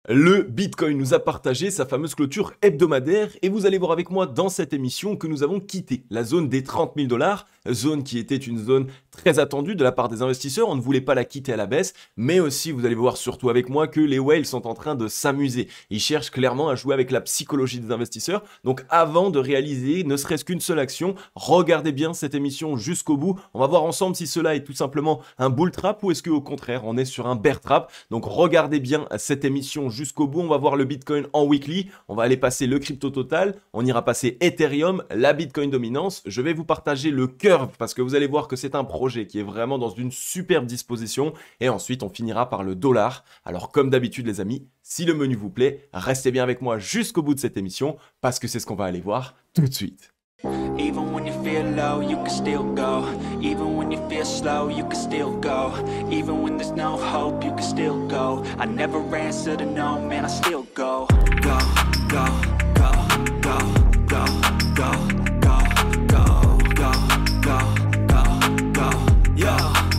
Le Bitcoin nous a partagé sa fameuse clôture hebdomadaire et vous allez voir avec moi dans cette émission que nous avons quitté la zone des 30 000 $, zone qui était une zone très attendue de la part des investisseurs. On ne voulait pas la quitter à la baisse, mais aussi vous allez voir surtout avec moi que les whales sont en train de s'amuser. Ils cherchent clairement à jouer avec la psychologie des investisseurs. Donc avant de réaliser ne serait-ce qu'une seule action, regardez bien cette émission jusqu'au bout. On va voir ensemble si cela est tout simplement un bull trap ou est-ce qu'au contraire on est sur un bear trap. Donc regardez bien cette émission jusqu'au bout. On va voir le Bitcoin en weekly. On va aller passer le crypto total. On ira passer Ethereum, la Bitcoin dominance. Je vais vous partager le curve parce que vous allez voir que c'est un projet qui est vraiment dans une superbe disposition. Et ensuite, on finira par le dollar. Alors, comme d'habitude, les amis, si le menu vous plaît, restez bien avec moi jusqu'au bout de cette émission parce que c'est ce qu'on va aller voir tout de suite. Even when you feel low, you can still go. Even when you feel slow, you can still go. Even when there's no hope, you can still go. I never answer to no, man, I still go. Go, go, go, go, go, go, go, go, go, go, go, go, yo,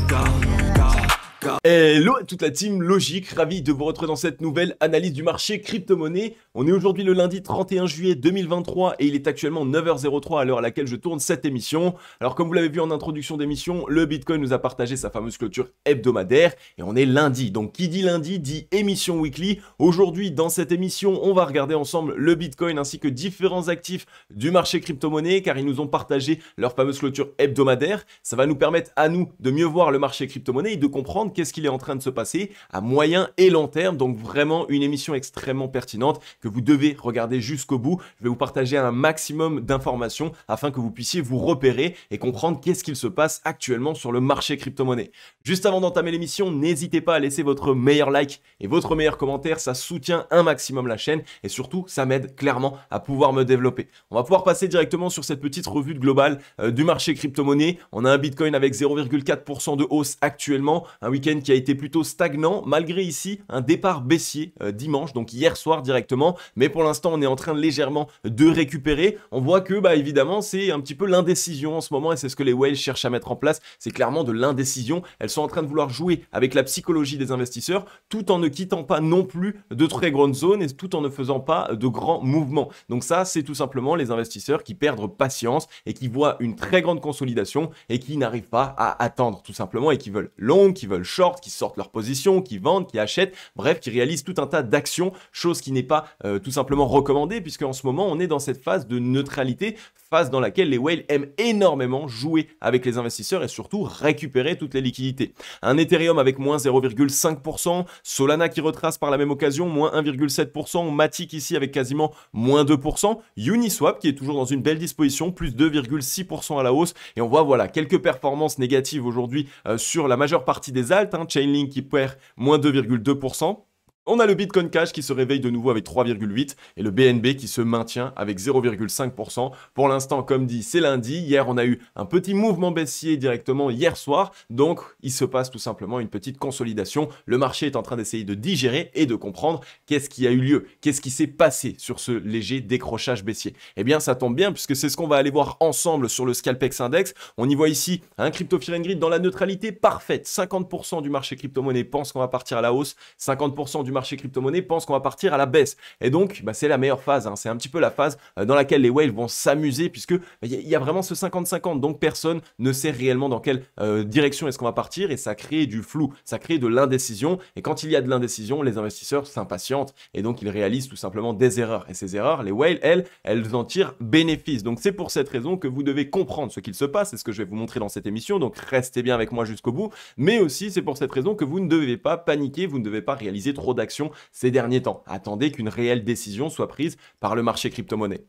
go, go. Hello à toute la team Logique, ravi de vous retrouver dans cette nouvelle analyse du marché crypto-monnaie. On est aujourd'hui le lundi 31 juillet 2023 et il est actuellement 9h03 à l'heure à laquelle je tourne cette émission. Alors comme vous l'avez vu en introduction d'émission, le Bitcoin nous a partagé sa fameuse clôture hebdomadaire et on est lundi. Donc qui dit lundi dit émission weekly. Aujourd'hui dans cette émission, on va regarder ensemble le Bitcoin ainsi que différents actifs du marché crypto-monnaie car ils nous ont partagé leur fameuse clôture hebdomadaire. Ça va nous permettre à nous de mieux voir le marché crypto-monnaie et de comprendre qu'est-ce qu'il est en train de se passer à moyen et long terme. Donc vraiment une émission extrêmement pertinente que vous devez regarder jusqu'au bout. Je vais vous partager un maximum d'informations afin que vous puissiez vous repérer et comprendre qu'est-ce qu'il se passe actuellement sur le marché crypto-monnaie. Juste avant d'entamer l'émission, n'hésitez pas à laisser votre meilleur like et votre meilleur commentaire. Ça soutient un maximum la chaîne et surtout ça m'aide clairement à pouvoir me développer. On va pouvoir passer directement sur cette petite revue globale du marché crypto-monnaie. On a un Bitcoin avec 0,4% de hausse actuellement, un week-end qui a été plutôt stagnant malgré ici un départ baissier dimanche, donc hier soir directement, mais pour l'instant on est en train légèrement de récupérer. On voit que évidemment c'est un petit peu l'indécision en ce moment et c'est ce que les whales cherchent à mettre en place, c'est clairement de l'indécision. Elles sont en train de vouloir jouer avec la psychologie des investisseurs tout en ne quittant pas non plus de très grandes zones et tout en ne faisant pas de grands mouvements. Donc ça c'est tout simplement les investisseurs qui perdent patience et qui voient une très grande consolidation et qui n'arrivent pas à attendre tout simplement et qui veulent long, qui veulent short, qui sortent leur position, qui vendent, qui achètent, bref, qui réalisent tout un tas d'actions, chose qui n'est pas tout simplement recommandée puisque en ce moment on est dans cette phase de neutralité, phase dans laquelle les whales aiment énormément jouer avec les investisseurs et surtout récupérer toutes les liquidités. Un Ethereum avec moins 0,5%, Solana qui retrace par la même occasion, moins 1,7%, Matic ici avec quasiment moins 2%, Uniswap qui est toujours dans une belle disposition, plus 2,6% à la hausse et on voit voilà quelques performances négatives aujourd'hui sur la majeure partie des alts, Chainlink qui perd moins 2,2%. On a le Bitcoin Cash qui se réveille de nouveau avec 3,8 et le BNB qui se maintient avec 0,5%. Pour l'instant, comme dit, c'est lundi. Hier, on a eu un petit mouvement baissier directement hier soir. Donc, il se passe tout simplement une petite consolidation. Le marché est en train d'essayer de digérer et de comprendre qu'est-ce qui a eu lieu, qu'est-ce qui s'est passé sur ce léger décrochage baissier. Eh bien, ça tombe bien puisque c'est ce qu'on va aller voir ensemble sur le Scalpex Index. On y voit ici un Crypto Fear and Greed dans la neutralité parfaite. 50% du marché crypto-monnaie pense qu'on va partir à la hausse, 50% du marché crypto-monnaie pense qu'on va partir à la baisse. Et donc, c'est la meilleure phase. C'est un petit peu la phase dans laquelle les whales vont s'amuser puisque il y a vraiment ce 50-50. Donc, personne ne sait réellement dans quelle direction est-ce qu'on va partir et ça crée du flou, ça crée de l'indécision. Et quand il y a de l'indécision, les investisseurs s'impatientent et donc ils réalisent tout simplement des erreurs. Et ces erreurs, les whales, elles en tirent bénéfice. Donc, c'est pour cette raison que vous devez comprendre ce qu'il se passe. C'est ce que je vais vous montrer dans cette émission. Donc, restez bien avec moi jusqu'au bout. Mais aussi, c'est pour cette raison que vous ne devez pas paniquer, vous ne devez pas réaliser trop d'actions ces derniers temps. Attendez qu'une réelle décision soit prise par le marché crypto-monnaie.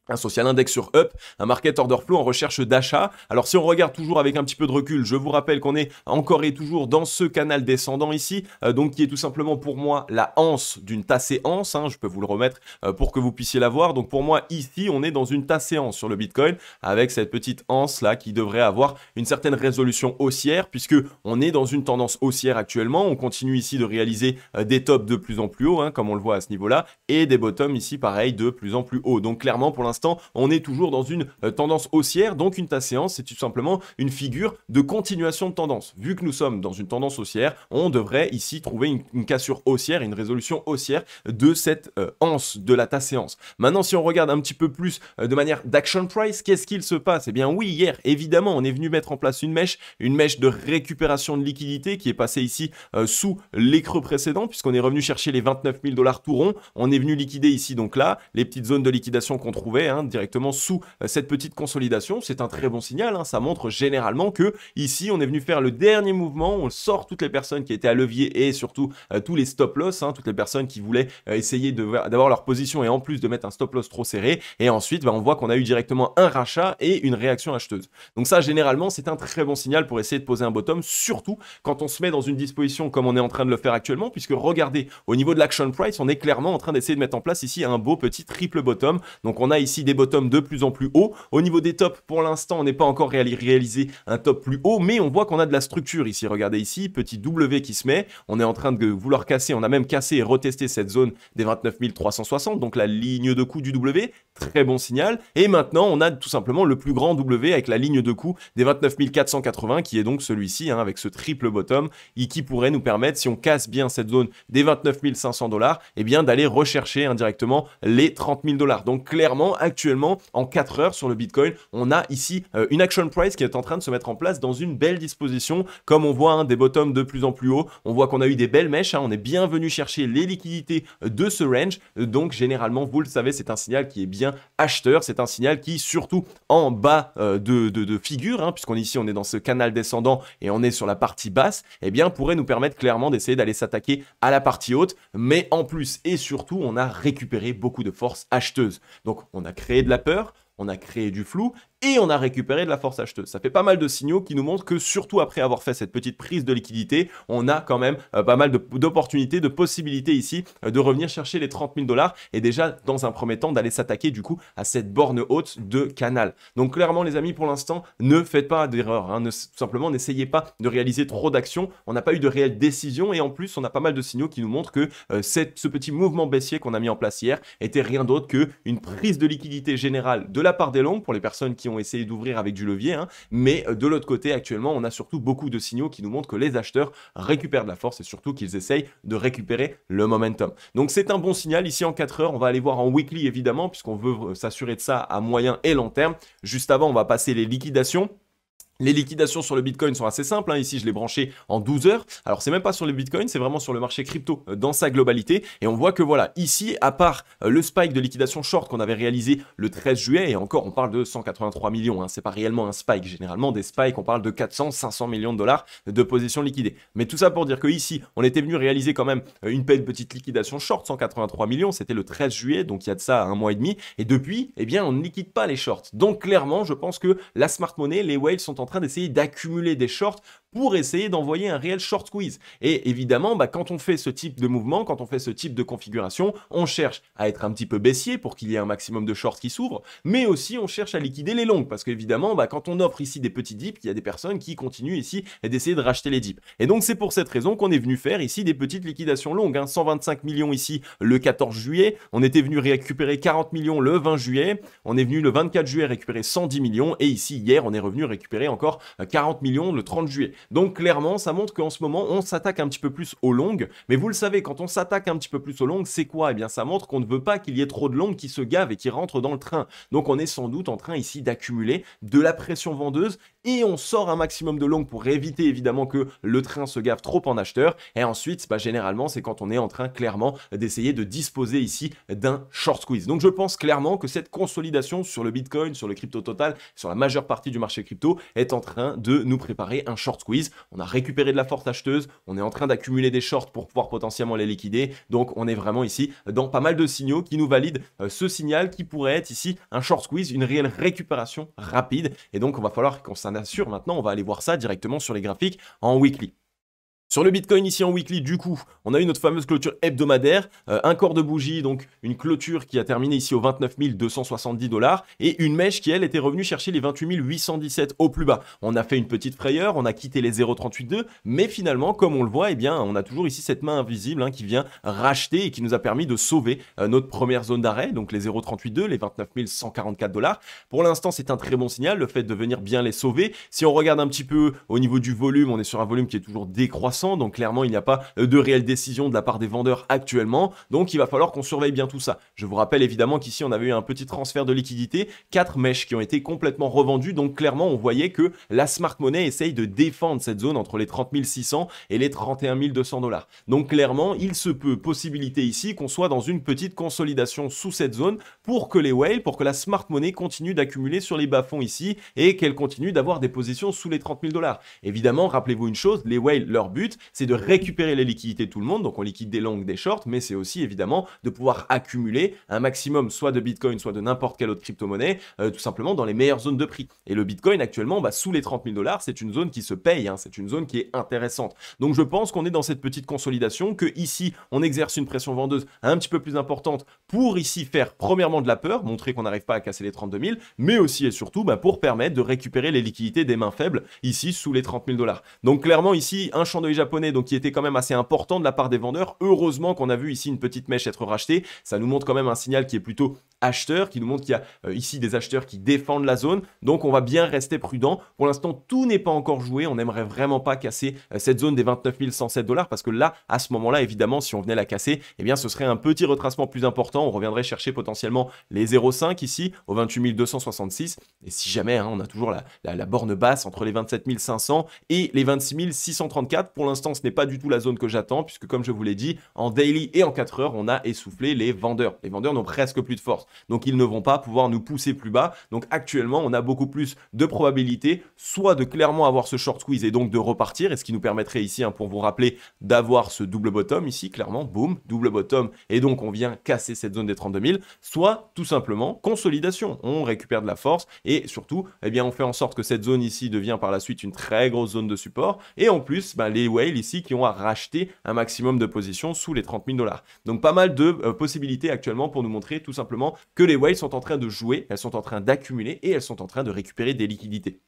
Un social index sur Up, un market order flow en recherche d'achat. Alors si on regarde toujours avec un petit peu de recul, je vous rappelle qu'on est encore et toujours dans ce canal descendant ici, donc qui est tout simplement pour moi la anse d'une tasse-anse, je peux vous le remettre pour que vous puissiez la voir. Donc pour moi ici, on est dans une tasse-anse sur le Bitcoin avec cette petite anse là qui devrait avoir une certaine résolution haussière puisque on est dans une tendance haussière actuellement. On continue ici de réaliser des tops de plus en plus haut, comme on le voit à ce niveau-là, et des bottoms ici pareil de plus en plus haut. Donc clairement pour l'instant, l'instant, on est toujours dans une tendance haussière, donc une tasse séance, c'est tout simplement une figure de continuation de tendance. Vu que nous sommes dans une tendance haussière, on devrait ici trouver une cassure haussière, une résolution haussière de cette anse de la tasse séance. Maintenant, si on regarde un petit peu plus de manière d'action price, qu'est-ce qu'il se passe? Eh bien oui, hier, évidemment, on est venu mettre en place une mèche de récupération de liquidité qui est passée ici sous les creux précédents, puisqu'on est revenu chercher les 29 000 $ tout rond. On est venu liquider ici, donc là, les petites zones de liquidation qu'on trouvait directement sous cette petite consolidation. C'est un très bon signal, ça montre généralement que ici, on est venu faire le dernier mouvement, on sort toutes les personnes qui étaient à levier et surtout tous les stop loss, toutes les personnes qui voulaient essayer d'avoir leur position et en plus de mettre un stop loss trop serré. Et ensuite, on voit qu'on a eu directement un rachat et une réaction acheteuse. Donc ça, généralement, c'est un très bon signal pour essayer de poser un bottom, surtout quand on se met dans une disposition comme on est en train de le faire actuellement, puisque regardez, au niveau de l'action price, on est clairement en train d'essayer de mettre en place ici un beau petit triple bottom. Donc on a ici des bottoms de plus en plus hauts. Au niveau des tops, pour l'instant, on n'est pas encore réalisé un top plus haut, mais on voit qu'on a de la structure ici. Regardez ici, petit W qui se met. On est en train de vouloir casser, on a même cassé et retesté cette zone des 29 360, donc la ligne de coup du W, très bon signal. Et maintenant, on a tout simplement le plus grand W avec la ligne de coup des 29 480, qui est donc celui-ci, avec ce triple bottom, et qui pourrait nous permettre, si on casse bien cette zone des 29 500 $, eh bien d'aller rechercher indirectement les 30 000 $. Donc clairement, actuellement, en 4 heures sur le Bitcoin, on a ici une action price qui est en train de se mettre en place dans une belle disposition. Comme on voit des bottoms de plus en plus haut, on voit qu'on a eu des belles mèches, on est bien venu chercher les liquidités de ce range. Donc généralement, vous le savez, c'est un signal qui est bien acheteur, c'est un signal qui, surtout en bas de figure, puisqu'on ici on est dans ce canal descendant et on est sur la partie basse, eh bien pourrait nous permettre clairement d'essayer d'aller s'attaquer à la partie haute. Mais en plus et surtout, on a récupéré beaucoup de force acheteuse. Donc on a créé de la peur, on a créé du flou et on a récupéré de la force acheteuse. Ça fait pas mal de signaux qui nous montrent que, surtout après avoir fait cette petite prise de liquidité, on a quand même pas mal d'opportunités, de possibilités ici de revenir chercher les 30 000 $ et déjà dans un premier temps d'aller s'attaquer du coup à cette borne haute de canal. Donc clairement les amis, pour l'instant, ne faites pas d'erreur, tout simplement n'essayez pas de réaliser trop d'actions. On n'a pas eu de réelle décision et en plus on a pas mal de signaux qui nous montrent que ce petit mouvement baissier qu'on a mis en place hier était rien d'autre qu'une prise de liquidité générale de la part des longs pour les personnes qui ont essayé d'ouvrir avec du levier, mais de l'autre côté actuellement on a surtout beaucoup de signaux qui nous montrent que les acheteurs récupèrent de la force et surtout qu'ils essayent de récupérer le momentum. Donc c'est un bon signal. Ici en 4 heures, on va aller voir en weekly évidemment puisqu'on veut s'assurer de ça à moyen et long terme. Juste avant, on va passer les liquidations. Les liquidations sur le Bitcoin sont assez simples. Ici, je l'ai branché en 12 heures. Alors, c'est même pas sur le Bitcoin, c'est vraiment sur le marché crypto dans sa globalité. Et on voit que voilà, ici, à part le spike de liquidation short qu'on avait réalisé le 13 juillet, et encore, on parle de 183 millions. C'est pas réellement un spike. Généralement, des spikes, on parle de 400, 500 millions de dollars de positions liquidées. Mais tout ça pour dire que ici, on était venu réaliser quand même une petite liquidation short, 183 millions. C'était le 13 juillet, donc il y a de ça un mois et demi. Et depuis, eh bien, on ne liquide pas les shorts. Donc, clairement, je pense que la smart money, les whales sont en train d'essayer d'accumuler des shorts pour essayer d'envoyer un réel short squeeze. Et évidemment, quand on fait ce type de mouvement, quand on fait ce type de configuration, on cherche à être un petit peu baissier pour qu'il y ait un maximum de shorts qui s'ouvrent, mais aussi on cherche à liquider les longues, parce qu'évidemment, quand on offre ici des petits dips, il y a des personnes qui continuent ici d'essayer de racheter les dips. Et donc c'est pour cette raison qu'on est venu faire ici des petites liquidations longues. 125 millions ici le 14 juillet, on était venu récupérer 40 millions le 20 juillet, on est venu le 24 juillet récupérer 110 millions, et ici hier on est revenu récupérer encore 40 millions le 30 juillet. Donc clairement, ça montre qu'en ce moment, on s'attaque un petit peu plus aux longues. Mais vous le savez, quand on s'attaque un petit peu plus aux longues, c'est quoi? Eh bien, ça montre qu'on ne veut pas qu'il y ait trop de longues qui se gavent et qui rentrent dans le train. Donc on est sans doute en train ici d'accumuler de la pression vendeuse et on sort un maximum de longues pour éviter évidemment que le train se gave trop en acheteurs. Et ensuite, généralement, c'est quand on est en train clairement d'essayer de disposer ici d'un short squeeze. Donc je pense clairement que cette consolidation sur le Bitcoin, sur le crypto total, sur la majeure partie du marché crypto est en train de nous préparer un short squeeze. On a récupéré de la force acheteuse, on est en train d'accumuler des shorts pour pouvoir potentiellement les liquider. Donc on est vraiment ici dans pas mal de signaux qui nous valident ce signal qui pourrait être ici un short squeeze, une réelle récupération rapide. Et donc on va falloir qu'on s'en assure maintenant. On va aller voir ça directement sur les graphiques en weekly. Sur le Bitcoin ici en weekly, du coup, on a eu notre fameuse clôture hebdomadaire, un corps de bougie, donc une clôture qui a terminé ici aux 29 270 $ et une mèche qui, elle, était revenue chercher les 28 817 au plus bas. On a fait une petite frayeur, on a quitté les 0,382, mais finalement, comme on le voit, eh bien, on a toujours ici cette main invisible qui vient racheter et qui nous a permis de sauver notre première zone d'arrêt, donc les 0,382, les 29 144 $. Pour l'instant, c'est un très bon signal, le fait de venir bien les sauver. Si on regarde un petit peu au niveau du volume, on est sur un volume qui est toujours décroissant. Donc clairement, il n'y a pas de réelle décision de la part des vendeurs actuellement. Donc il va falloir qu'on surveille bien tout ça. Je vous rappelle évidemment qu'ici, on avait eu un petit transfert de liquidité, 4 mèches qui ont été complètement revendues. Donc clairement, on voyait que la smart money essaye de défendre cette zone entre les 30 600 et les 31 200 $. Donc clairement, il se peut possibilité ici qu'on soit dans une petite consolidation sous cette zone pour que les whales, pour que la smart money continue d'accumuler sur les bas-fonds ici et qu'elle continue d'avoir des positions sous les 30 000 $. Évidemment, rappelez-vous une chose, les whales, leur but, c'est de récupérer les liquidités de tout le monde, donc on liquide des longs, des shorts, mais c'est aussi évidemment de pouvoir accumuler un maximum soit de Bitcoin, soit de n'importe quelle autre crypto-monnaie, tout simplement dans les meilleures zones de prix. Et le Bitcoin actuellement, sous les 30 000 $, c'est une zone qui se paye, c'est une zone qui est intéressante. Donc je pense qu'on est dans cette petite consolidation, que ici on exerce une pression vendeuse un petit peu plus importante pour ici faire premièrement de la peur, montrer qu'on n'arrive pas à casser les 32 000, mais aussi et surtout pour permettre de récupérer les liquidités des mains faibles ici sous les 30 000 $. Donc clairement ici un champ d'œil japonais donc qui était quand même assez important de la part des vendeurs. Heureusement qu'on a vu ici une petite mèche être rachetée. Ça nous montre quand même un signal qui est plutôt acheteur, qui nous montre qu'il y a ici des acheteurs qui défendent la zone. Donc on va bien rester prudent. Pour l'instant, tout n'est pas encore joué. On n'aimerait vraiment pas casser cette zone des 29 107 $ parce que là, à ce moment-là, évidemment, si on venait la casser, eh bien ce serait un petit retracement plus important. On reviendrait chercher potentiellement les 0,5 ici au 28 266. Et si jamais, on a toujours la borne basse entre les 27 500 et les 26 634. Pour l'instant, ce n'est pas du tout la zone que j'attends puisque comme je vous l'ai dit, en daily et en 4 heures, on a essoufflé les vendeurs. Les vendeurs n'ont presque plus de force. Donc ils ne vont pas pouvoir nous pousser plus bas. Donc actuellement, on a beaucoup plus de probabilité soit de clairement avoir ce short squeeze et donc de repartir, et ce qui nous permettrait ici, pour vous rappeler, d'avoir ce double bottom ici, clairement, boum, double bottom, et donc on vient casser cette zone des 32 000, soit tout simplement consolidation. On récupère de la force et surtout, eh bien, on fait en sorte que cette zone ici devient par la suite une très grosse zone de support, et en plus, les whales ici qui ont à racheter un maximum de positions sous les 30 000 $. Donc pas mal de possibilités actuellement pour nous montrer tout simplement que les whales sont en train de jouer, elles sont en train d'accumuler et elles sont en train de récupérer des liquidités.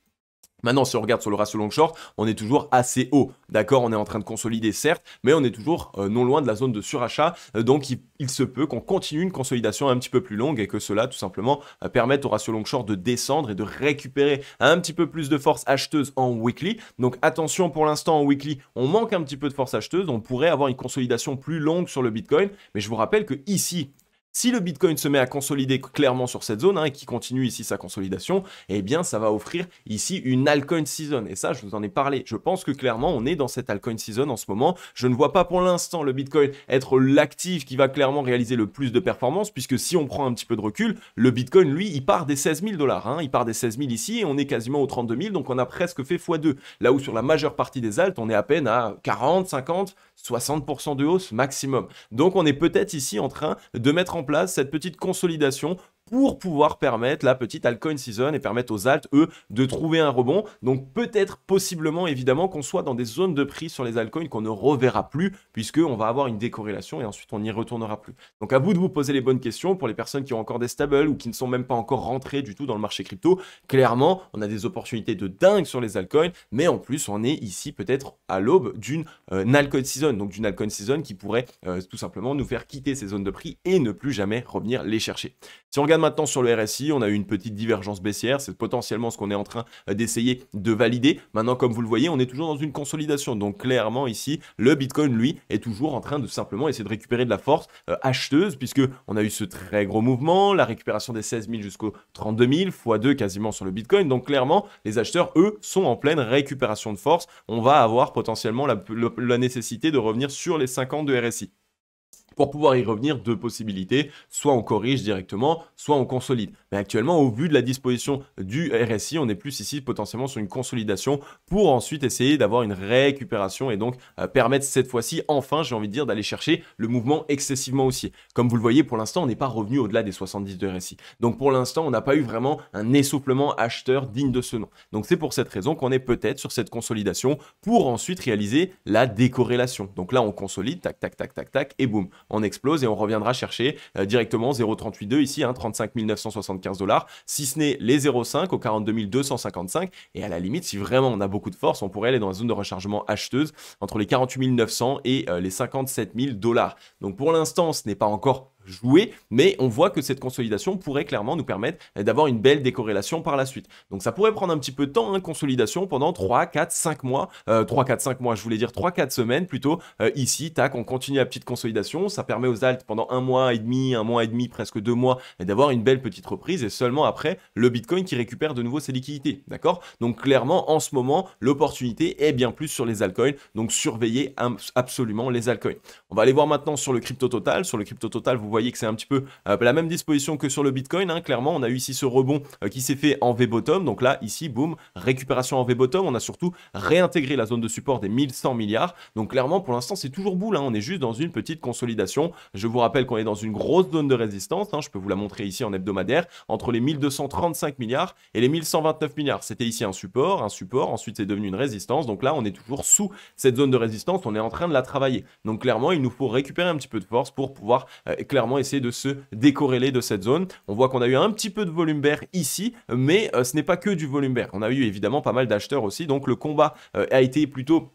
Maintenant, si on regarde sur le ratio long short, on est toujours assez haut. D'accord, on est en train de consolider, certes, mais on est toujours non loin de la zone de surachat. Donc, il se peut qu'on continue une consolidation un petit peu plus longue et que cela, tout simplement, permette au ratio long short de descendre et de récupérer un petit peu plus de force acheteuse en weekly. Donc, attention, pour l'instant, en weekly, on manque un petit peu de force acheteuse. On pourrait avoir une consolidation plus longue sur le Bitcoin. Mais je vous rappelle que ici, si le Bitcoin se met à consolider clairement sur cette zone et qui continue ici sa consolidation, eh bien ça va offrir ici une altcoin season. Et ça, je vous en ai parlé. Je pense que clairement, on est dans cette altcoin season en ce moment. Je ne vois pas pour l'instant le Bitcoin être l'actif qui va clairement réaliser le plus de performance, puisque si on prend un petit peu de recul, le Bitcoin, lui, il part des 16 000 $. Il part des 16 000 ici et on est quasiment aux 32 000, donc on a presque fait x2. Là où sur la majeure partie des alts, on est à peine à 40, 50, 60% de hausse maximum. Donc on est peut-être ici en train de mettre en place cette petite consolidation pour pouvoir permettre la petite altcoin season et permettre aux alts, eux, de trouver un rebond. Donc peut-être, possiblement, évidemment, qu'on soit dans des zones de prix sur les altcoins qu'on ne reverra plus, puisqu'on va avoir une décorrélation et ensuite on n'y retournera plus. Donc à vous de vous poser les bonnes questions pour les personnes qui ont encore des stables ou qui ne sont même pas encore rentrées du tout dans le marché crypto. Clairement, on a des opportunités de dingue sur les altcoins, mais en plus, on est ici peut-être à l'aube d'une altcoin season, donc d'une altcoin season qui pourrait tout simplement nous faire quitter ces zones de prix et ne plus jamais revenir les chercher. Si on regarde maintenant sur le RSI, on a eu une petite divergence baissière, c'est potentiellement ce qu'on est en train d'essayer de valider. Maintenant, comme vous le voyez, on est toujours dans une consolidation, donc clairement ici, le Bitcoin, lui, est toujours en train de simplement essayer de récupérer de la force acheteuse, puisque on a eu ce très gros mouvement, la récupération des 16 000 jusqu'aux 32 000, x2 quasiment sur le Bitcoin, donc clairement, les acheteurs, eux, sont en pleine récupération de force. On va avoir potentiellement la nécessité de revenir sur les 50 de RSI. Pour pouvoir y revenir, deux possibilités, soit on corrige directement, soit on consolide. Mais actuellement, au vu de la disposition du RSI, on est plus ici potentiellement sur une consolidation pour ensuite essayer d'avoir une récupération et donc permettre cette fois-ci, enfin, j'ai envie de dire, d'aller chercher le mouvement excessivement haussier. Comme vous le voyez, pour l'instant, on n'est pas revenu au-delà des 70 de RSI. Donc pour l'instant, on n'a pas eu vraiment un essoufflement acheteur digne de ce nom. Donc c'est pour cette raison qu'on est peut-être sur cette consolidation pour ensuite réaliser la décorrélation. Donc là, on consolide, tac, tac, tac, tac, tac, et boum, on explose et on reviendra chercher directement 0,382 ici, 35 975 $, si ce n'est les 0,5 au 42 255. Et à la limite, si vraiment on a beaucoup de force, on pourrait aller dans la zone de rechargement acheteuse entre les 48 900 et les 57 000 $. Donc pour l'instant, ce n'est pas encore jouer, mais on voit que cette consolidation pourrait clairement nous permettre d'avoir une belle décorrélation par la suite. Donc ça pourrait prendre un petit peu de temps, consolidation pendant 3, 4, 5 mois, 3, 4, 5 mois, je voulais dire 3, 4 semaines plutôt, ici, tac, on continue la petite consolidation, ça permet aux alts pendant un mois et demi, presque 2 mois, d'avoir une belle petite reprise, et seulement après, le Bitcoin qui récupère de nouveau ses liquidités, d'accord? Donc clairement, en ce moment, l'opportunité est bien plus sur les altcoins, donc surveillez absolument les altcoins. On va aller voir maintenant sur le crypto total. Sur le crypto total, vous voyez que c'est un petit peu la même disposition que sur le Bitcoin. Clairement, on a eu ici ce rebond qui s'est fait en V-bottom. Donc là, ici, boum, récupération en V-bottom. On a surtout réintégré la zone de support des 1100 milliards. Donc clairement, pour l'instant, c'est toujours boule. On est juste dans une petite consolidation. Je vous rappelle qu'on est dans une grosse zone de résistance. Je peux vous la montrer ici en hebdomadaire. Entre les 1235 milliards et les 1129 milliards. C'était ici un support. Ensuite, c'est devenu une résistance. Donc là, on est toujours sous cette zone de résistance. On est en train de la travailler. Donc clairement, il nous faut récupérer un petit peu de force pour pouvoir clairement essayer de se décorréler de cette zone. On voit qu'on a eu un petit peu de volume bear ici, mais ce n'est pas que du volume bear. On a eu évidemment pas mal d'acheteurs aussi, donc le combat a été plutôt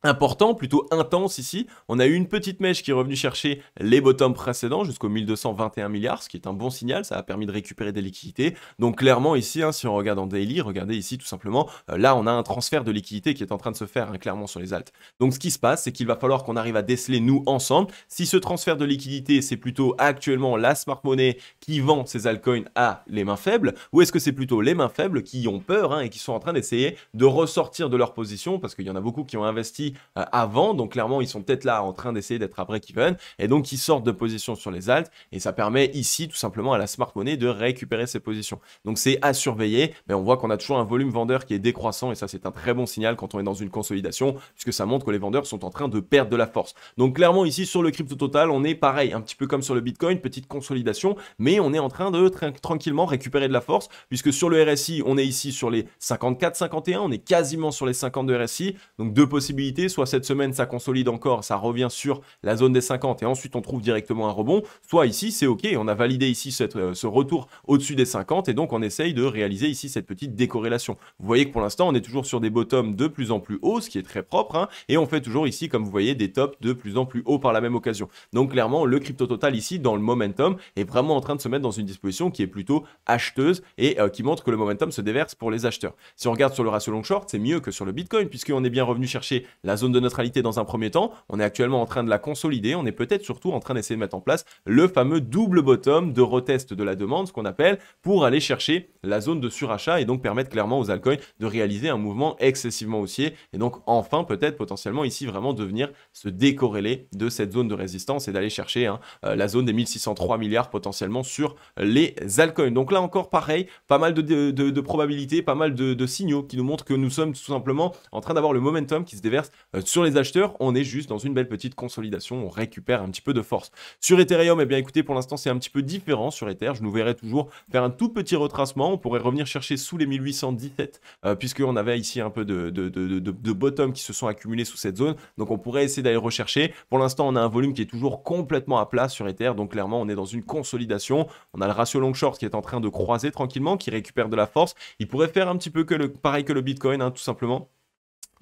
important, plutôt intense ici. On a eu une petite mèche qui est revenue chercher les bottoms précédents jusqu'aux 1221 milliards, ce qui est un bon signal, ça a permis de récupérer des liquidités. Donc clairement ici, si on regarde en daily, regardez ici tout simplement, là on a un transfert de liquidités qui est en train de se faire clairement sur les alts. Donc ce qui se passe, c'est qu'il va falloir qu'on arrive à déceler nous ensemble si ce transfert de liquidités c'est plutôt actuellement la smart money qui vend ses altcoins à les mains faibles, ou est-ce que c'est plutôt les mains faibles qui ont peur et qui sont en train d'essayer de ressortir de leur position, parce qu'il y en a beaucoup qui ont investi avant, donc clairement ils sont peut-être là en train d'essayer d'être à break-even, et donc ils sortent de position sur les alts, et ça permet ici tout simplement à la smart money de récupérer ses positions. Donc c'est à surveiller, mais on voit qu'on a toujours un volume vendeur qui est décroissant, et ça c'est un très bon signal quand on est dans une consolidation, puisque ça montre que les vendeurs sont en train de perdre de la force. Donc clairement ici sur le crypto total, on est pareil, un petit peu comme sur le Bitcoin, petite consolidation, mais on est en train de tranquillement récupérer de la force, puisque sur le RSI, on est ici sur les 54-51, on est quasiment sur les 50 de RSI, donc deux possibilités, soit cette semaine ça consolide encore, ça revient sur la zone des 50 et ensuite on trouve directement un rebond, soit ici c'est ok, on a validé ici ce retour au-dessus des 50 et donc on essaye de réaliser ici cette petite décorrélation. Vous voyez que pour l'instant on est toujours sur des bottoms de plus en plus hauts, ce qui est très propre, et on fait toujours ici comme vous voyez des tops de plus en plus hauts par la même occasion. Donc clairement le crypto total ici dans le momentum est vraiment en train de se mettre dans une disposition qui est plutôt acheteuse et qui montre que le momentum se déverse pour les acheteurs. Si on regarde sur le ratio long short, c'est mieux que sur le Bitcoin puisqu'on est bien revenu chercher la zone de neutralité dans un premier temps, on est actuellement en train de la consolider, on est peut-être surtout en train d'essayer de mettre en place le fameux double bottom de retest de la demande, ce qu'on appelle, pour aller chercher la zone de surachat et donc permettre clairement aux altcoins de réaliser un mouvement excessivement haussier et donc enfin peut-être potentiellement ici vraiment de venir se décorréler de cette zone de résistance et d'aller chercher la zone des 1603 milliards potentiellement sur les altcoins. Donc là encore pareil, pas mal de probabilités, pas mal de signaux qui nous montrent que nous sommes tout simplement en train d'avoir le momentum qui se déverse sur les acheteurs. On est juste dans une belle petite consolidation, on récupère un petit peu de force. Sur Ethereum, eh bien écoutez, pour l'instant c'est un petit peu différent sur Ether, je nous verrai toujours faire un tout petit retracement, on pourrait revenir chercher sous les 1817 puisqu'on avait ici un peu de bottom qui se sont accumulés sous cette zone, donc on pourrait essayer d'aller rechercher. Pour l'instant on a un volume qui est toujours complètement à plat sur Ether, donc clairement on est dans une consolidation, on a le ratio long short qui est en train de croiser tranquillement, qui récupère de la force, il pourrait faire un petit peu pareil que le Bitcoin, tout simplement.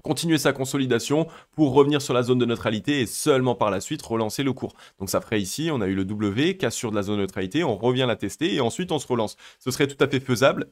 Continuer sa consolidation pour revenir sur la zone de neutralité et seulement par la suite relancer le cours. Donc ça ferait ici, on a eu le W, cassure de la zone de neutralité, on revient la tester et ensuite on se relance. Ce serait tout à fait faisable.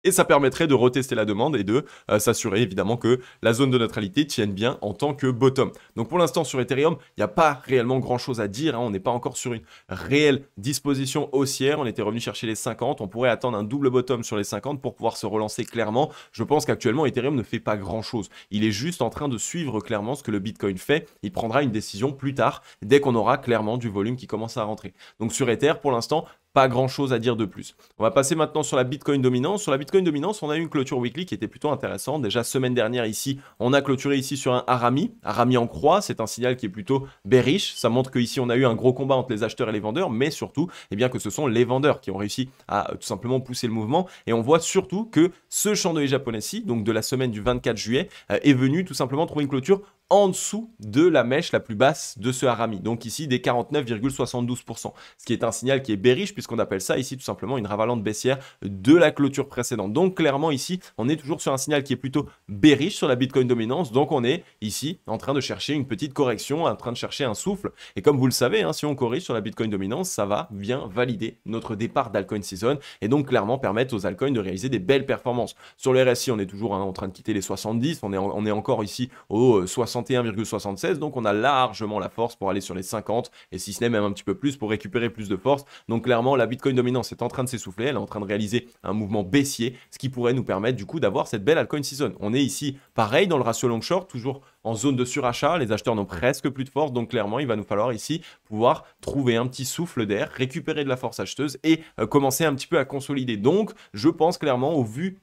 Et ça permettrait de retester la demande et de s'assurer évidemment que la zone de neutralité tienne bien en tant que bottom. Donc pour l'instant sur Ethereum, il n'y a pas réellement grand chose à dire, on n'est pas encore sur une réelle disposition haussière, on était revenu chercher les 50, on pourrait attendre un double bottom sur les 50 pour pouvoir se relancer clairement. Je pense qu'actuellement Ethereum ne fait pas grand chose, il est juste en train de suivre clairement ce que le Bitcoin fait, il prendra une décision plus tard dès qu'on aura clairement du volume qui commence à rentrer. Donc sur Ether pour l'instant, pas grand chose à dire de plus. On va passer maintenant sur la Bitcoin dominance. Sur la Bitcoin dominance, on a eu une clôture weekly qui était plutôt intéressante. Déjà, semaine dernière ici, on a clôturé ici sur un Harami. Harami en croix, c'est un signal qui est plutôt bearish. Ça montre qu'ici, on a eu un gros combat entre les acheteurs et les vendeurs, mais surtout, eh bien, que ce sont les vendeurs qui ont réussi à tout simplement pousser le mouvement. Et on voit surtout que ce chandelier japonais-ci, donc de la semaine du 24 juillet, est venu tout simplement trouver une clôture en dessous de la mèche la plus basse de ce Harami. Donc ici, des 49,72%. Ce qui est un signal qui est bearish puisqu'on appelle ça ici tout simplement une ravalante baissière de la clôture précédente. Donc clairement ici, on est toujours sur un signal qui est plutôt bearish sur la Bitcoin dominance. Donc on est ici en train de chercher une petite correction, en train de chercher un souffle. Et comme vous le savez, hein, si on corrige sur la Bitcoin dominance, ça va bien valider notre départ d'altcoin season et donc clairement permettre aux altcoins de réaliser des belles performances. Sur le RSI, on est toujours en train de quitter les 70. On est encore ici au 61,76, donc on a largement la force pour aller sur les 50 et si ce n'est même un petit peu plus pour récupérer plus de force. Donc clairement la Bitcoin dominance est en train de s'essouffler, elle est en train de réaliser un mouvement baissier, ce qui pourrait nous permettre du coup d'avoir cette belle altcoin season. On est ici pareil dans le ratio long short, toujours en zone de surachat, les acheteurs n'ont presque plus de force, donc clairement il va nous falloir ici pouvoir trouver un petit souffle d'air, récupérer de la force acheteuse et commencer un petit peu à consolider. Donc je pense clairement au vu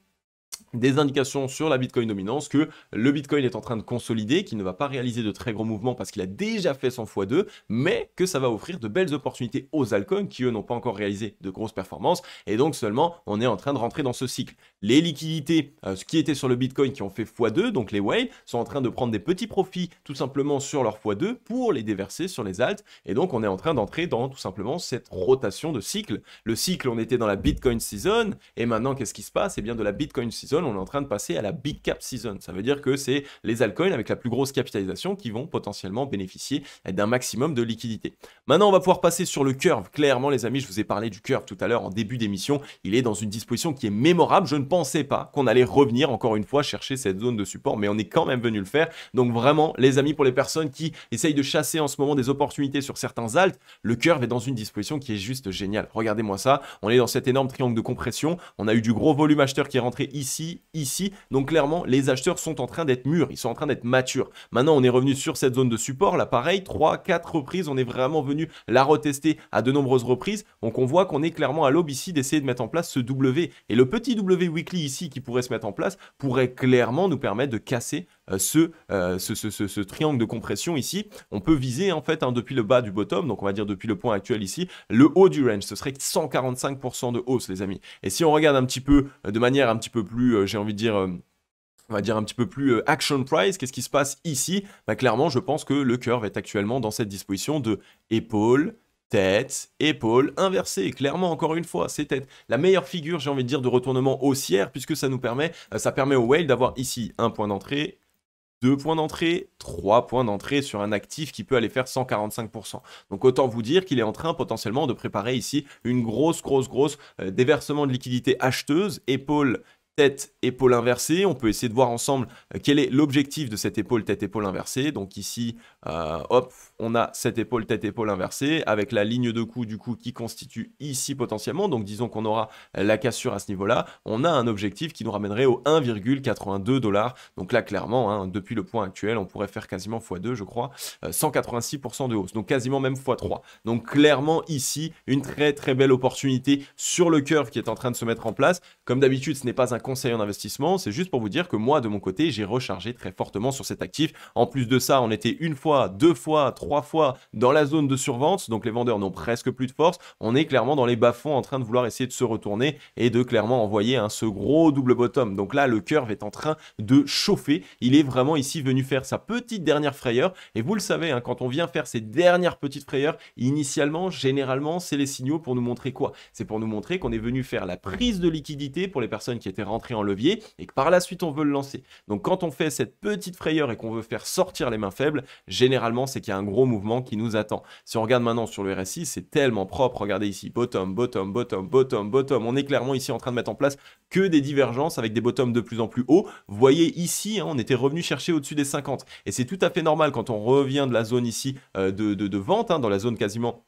des indications sur la Bitcoin dominance que le Bitcoin est en train de consolider, qu'il ne va pas réaliser de très gros mouvements parce qu'il a déjà fait son x2, mais que ça va offrir de belles opportunités aux altcoins qui eux n'ont pas encore réalisé de grosses performances et donc seulement on est en train de rentrer dans ce cycle. Les liquidités ce qui était sur le Bitcoin qui ont fait x2, donc les whales, sont en train de prendre des petits profits tout simplement sur leur x2 pour les déverser sur les alts et donc on est en train d'entrer dans tout simplement cette rotation de cycle. Le cycle, on était dans la Bitcoin season et maintenant qu'est-ce qui se passe? Eh bien de la Bitcoin season, on est en train de passer à la big cap season. Ça veut dire que c'est les altcoins avec la plus grosse capitalisation qui vont potentiellement bénéficier d'un maximum de liquidité. Maintenant, on va pouvoir passer sur le curve. Clairement, les amis, je vous ai parlé du curve tout à l'heure en début d'émission. Il est dans une disposition qui est mémorable. Je ne pensais pas qu'on allait revenir encore une fois chercher cette zone de support, mais on est quand même venu le faire. Donc vraiment, les amis, pour les personnes qui essayent de chasser en ce moment des opportunités sur certains alts, le curve est dans une disposition qui est juste géniale. Regardez-moi ça. On est dans cet énorme triangle de compression. On a eu du gros volume acheteur qui est rentré ici. Donc clairement, les acheteurs sont en train d'être mûrs, ils sont en train d'être matures. Maintenant, on est revenu sur cette zone de support. Là, pareil, 3-4 reprises, on est vraiment venu la retester à de nombreuses reprises. Donc on voit qu'on est clairement à l'aube ici d'essayer de mettre en place ce W. Et le petit W weekly ici qui pourrait se mettre en place pourrait clairement nous permettre de casser ce triangle de compression ici. On peut viser en fait depuis le bas du bottom, donc on va dire depuis le point actuel ici, le haut du range. Ce serait 145% de hausse, les amis. Et si on regarde un petit peu de manière un petit peu plus, j'ai envie de dire on va dire un petit peu plus action price, qu'est-ce qui se passe ici? Clairement, je pense que le curve est actuellement dans cette disposition de épaule, tête, épaule, inversée. Clairement, encore une fois, c'est tête. La meilleure figure, j'ai envie de dire, de retournement haussière, puisque ça nous permet, ça permet au whale d'avoir ici un point d'entrée, 2 points d'entrée, 3 points d'entrée sur un actif qui peut aller faire 145%. Donc autant vous dire qu'il est en train potentiellement de préparer ici une grosse déversement de liquidité acheteuse, épaule, tête, épaule inversée. On peut essayer de voir ensemble quel est l'objectif de cette épaule, tête, épaule inversée. Donc ici, hop, on a cette épaule, tête, épaule inversée avec la ligne de coup du coup qui constitue ici potentiellement. Donc disons qu'on aura la cassure à ce niveau-là. On a un objectif qui nous ramènerait au 1,82$. Donc là, clairement, hein, depuis le point actuel, on pourrait faire quasiment x2, je crois, 186% de hausse. Donc quasiment même x3. Donc clairement ici, une très belle opportunité sur le curve qui est en train de se mettre en place. Comme d'habitude, ce n'est pas un conseil en investissement, c'est juste pour vous dire que moi, de mon côté, j'ai rechargé très fortement sur cet actif. En plus de ça, on était une fois, 2 fois, 3 fois dans la zone de survente, donc les vendeurs n'ont presque plus de force. On est clairement dans les bas-fonds en train de vouloir essayer de se retourner et de clairement envoyer ce gros double bottom. Donc là, le curve est en train de chauffer. Il est vraiment ici venu faire sa petite dernière frayeur. Et vous le savez, hein, quand on vient faire ces dernières petites frayeurs, initialement, généralement, c'est les signaux pour nous montrer quoi? C'est pour nous montrer qu'on est venu faire la prise de liquidité pour les personnes qui étaient rentrées en levier et que par la suite on veut le lancer. Donc quand on fait cette petite frayeur et qu'on veut faire sortir les mains faibles, généralement c'est qu'il y a un gros mouvement qui nous attend. Si on regarde maintenant sur le RSI, c'est tellement propre. Regardez ici, bottom, bottom, bottom, bottom, bottom. On est clairement ici en train de mettre en place que des divergences avec des bottoms de plus en plus hauts. Vous voyez ici, hein, on était revenu chercher au-dessus des 50 et c'est tout à fait normal quand on revient de la zone ici de vente, hein, dans la zone quasiment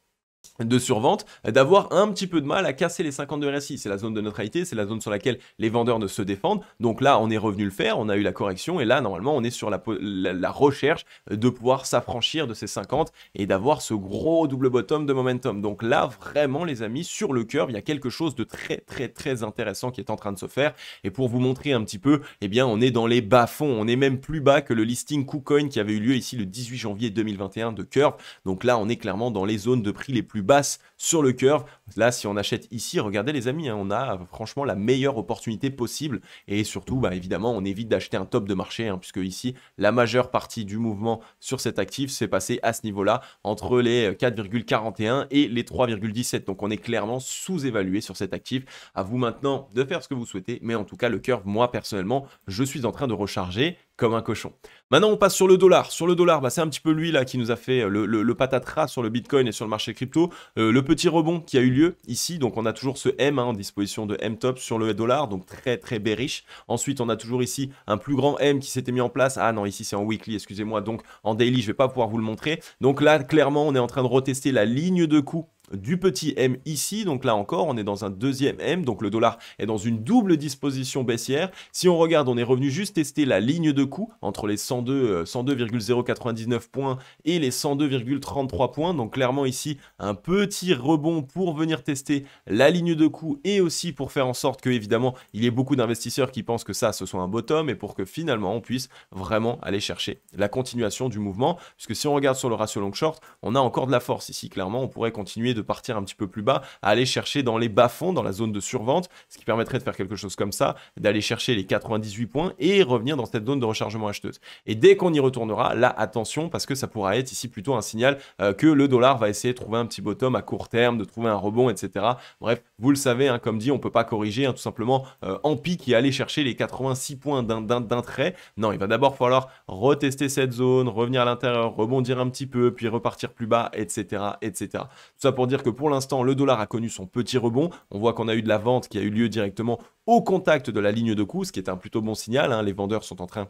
de survente, d'avoir un petit peu de mal à casser les 50 de RSI. C'est la zone de neutralité, c'est la zone sur laquelle les vendeurs ne se défendent. Donc là, on est revenu le faire, on a eu la correction, et là, normalement, on est sur la recherche de pouvoir s'affranchir de ces 50 et d'avoir ce gros double bottom de momentum. Donc là, vraiment, les amis, sur le curve, il y a quelque chose de très intéressant qui est en train de se faire. Et pour vous montrer un petit peu, eh bien, on est dans les bas-fonds. On est même plus bas que le listing KuCoin qui avait eu lieu ici le 18 janvier 2021 de curve. Donc là, on est clairement dans les zones de prix les plus basse sur le curve. Là, si on achète ici, regardez les amis, hein, on a franchement la meilleure opportunité possible. Et surtout, évidemment, on évite d'acheter un top de marché, hein, puisque ici, la majeure partie du mouvement sur cet actif s'est passé à ce niveau-là, entre les 4,41 et les 3,17. Donc, on est clairement sous-évalué sur cet actif. À vous maintenant de faire ce que vous souhaitez. Mais en tout cas, le curve, moi, personnellement, je suis en train de recharger comme un cochon. Maintenant, on passe sur le dollar. Sur le dollar, c'est un petit peu lui là qui nous a fait le patatras sur le Bitcoin et sur le marché crypto. Le petit rebond qui a eu lieu ici. Donc, on a toujours ce M en disposition de M-top sur le dollar. Donc, très bearish. Ensuite, on a toujours ici un plus grand M qui s'était mis en place. Ah non, ici, c'est en weekly, excusez-moi. Donc, en daily, je ne vais pas pouvoir vous le montrer. Donc là, clairement, on est en train de retester la ligne de coup du petit M ici, donc là encore on est dans un deuxième M, donc le dollar est dans une double disposition baissière. Si on regarde, on est revenu juste tester la ligne de coup entre les 102,099 points et les 102,33 points, donc clairement ici un petit rebond pour venir tester la ligne de coup et aussi pour faire en sorte que évidemment il y ait beaucoup d'investisseurs qui pensent que ça ce soit un bottom et pour que finalement on puisse vraiment aller chercher la continuation du mouvement, puisque si on regarde sur le ratio long short, on a encore de la force ici, clairement on pourrait continuer de partir un petit peu plus bas, à aller chercher dans les bas-fonds, dans la zone de survente, ce qui permettrait de faire quelque chose comme ça, d'aller chercher les 98 points et revenir dans cette zone de rechargement acheteuse. Et dès qu'on y retournera, là, attention, parce que ça pourra être ici plutôt un signal que le dollar va essayer de trouver un petit bottom à court terme, de trouver un rebond, etc. Bref, vous le savez, hein, comme dit, on ne peut pas corriger, hein, tout simplement en pique et aller chercher les 86 points d'un trait. Non, il va d'abord falloir retester cette zone, revenir à l'intérieur, rebondir un petit peu, puis repartir plus bas, etc. etc. Tout ça pour dire que pour l'instant, le dollar a connu son petit rebond. On voit qu'on a eu de la vente qui a eu lieu directement au contact de la ligne de coup, ce qui est un plutôt bon signal, hein. Les vendeurs sont en train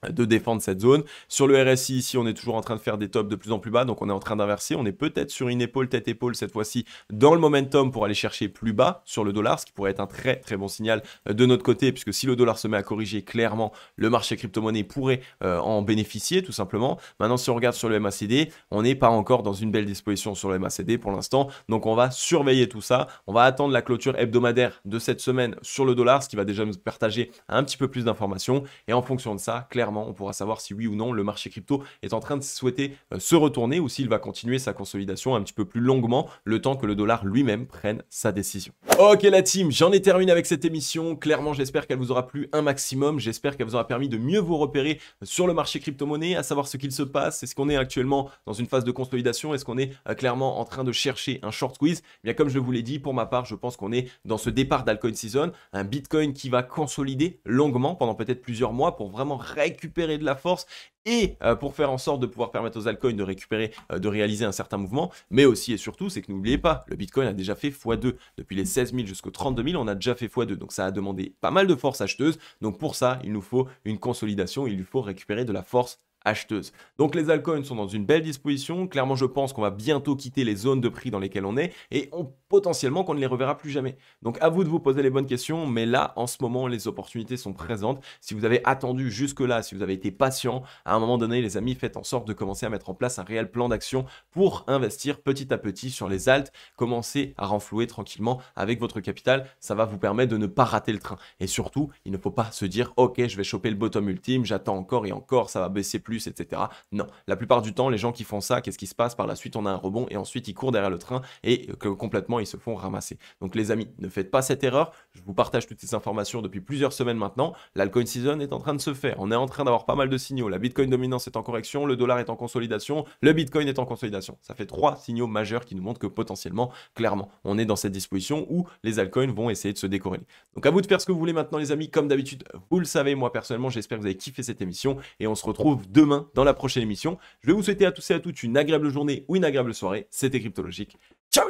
de défendre cette zone. Sur le RSI ici, on est toujours en train de faire des tops de plus en plus bas, donc on est en train d'inverser. On est peut-être sur une épaule, tête-épaule cette fois-ci dans le momentum pour aller chercher plus bas sur le dollar, ce qui pourrait être un très bon signal de notre côté, puisque si le dollar se met à corriger, clairement, le marché crypto-monnaie pourrait en bénéficier tout simplement. Maintenant, si on regarde sur le MACD, on n'est pas encore dans une belle disposition sur le MACD pour l'instant, donc on va surveiller tout ça. On va attendre la clôture hebdomadaire de cette semaine sur le dollar, ce qui va déjà nous partager un petit peu plus d'informations, et en fonction de ça, clairement, on pourra savoir si oui ou non le marché crypto est en train de souhaiter se retourner ou s'il va continuer sa consolidation un petit peu plus longuement le temps que le dollar lui-même prenne sa décision. Ok la team, j'en ai terminé avec cette émission. Clairement, j'espère qu'elle vous aura plu un maximum. J'espère qu'elle vous aura permis de mieux vous repérer sur le marché crypto-monnaie, à savoir ce qu'il se passe. Est-ce qu'on est actuellement dans une phase de consolidation? Est-ce qu'on est clairement en train de chercher un short squeeze? Eh bien, comme je vous l'ai dit, pour ma part, je pense qu'on est dans ce départ d'altcoin season, un Bitcoin qui va consolider longuement pendant peut-être plusieurs mois pour vraiment récupérer de la force et pour faire en sorte de pouvoir permettre aux altcoins de récupérer, de réaliser un certain mouvement, mais aussi et surtout, c'est que n'oubliez pas, le Bitcoin a déjà fait x2, depuis les 16 000 jusqu'aux 32 000, on a déjà fait x2, donc ça a demandé pas mal de force acheteuse, donc pour ça, il nous faut une consolidation, il lui faut récupérer de la force acheteuse. Donc les altcoins sont dans une belle disposition. Clairement, je pense qu'on va bientôt quitter les zones de prix dans lesquelles on est et potentiellement qu'on ne les reverra plus jamais. Donc à vous de vous poser les bonnes questions, mais là, en ce moment, les opportunités sont présentes. Si vous avez attendu jusque-là, si vous avez été patient, à un moment donné, les amis, faites en sorte de commencer à mettre en place un réel plan d'action pour investir petit à petit sur les alts. Commencez à renflouer tranquillement avec votre capital. Ça va vous permettre de ne pas rater le train. Et surtout, il ne faut pas se dire « Ok, je vais choper le bottom ultime, j'attends encore et encore, ça va baisser plus. » etc. Non, la plupart du temps, les gens qui font ça, qu'est-ce qui se passe? Par la suite, on a un rebond et ensuite, ils courent derrière le train et complètement, ils se font ramasser. Donc, les amis, ne faites pas cette erreur. Je vous partage toutes ces informations depuis plusieurs semaines maintenant. L'altcoin season est en train de se faire. On est en train d'avoir pas mal de signaux. La Bitcoin dominance est en correction, le dollar est en consolidation, le Bitcoin est en consolidation. Ça fait 3 signaux majeurs qui nous montrent que potentiellement, clairement, on est dans cette disposition où les altcoins vont essayer de se décorréler. Donc, à vous de faire ce que vous voulez maintenant, les amis. Comme d'habitude, vous le savez, moi, personnellement, j'espère que vous avez kiffé cette émission et on se retrouve demain dans la prochaine émission. Je vais vous souhaiter à tous et à toutes une agréable journée ou une agréable soirée. C'était Cryptologique. Ciao!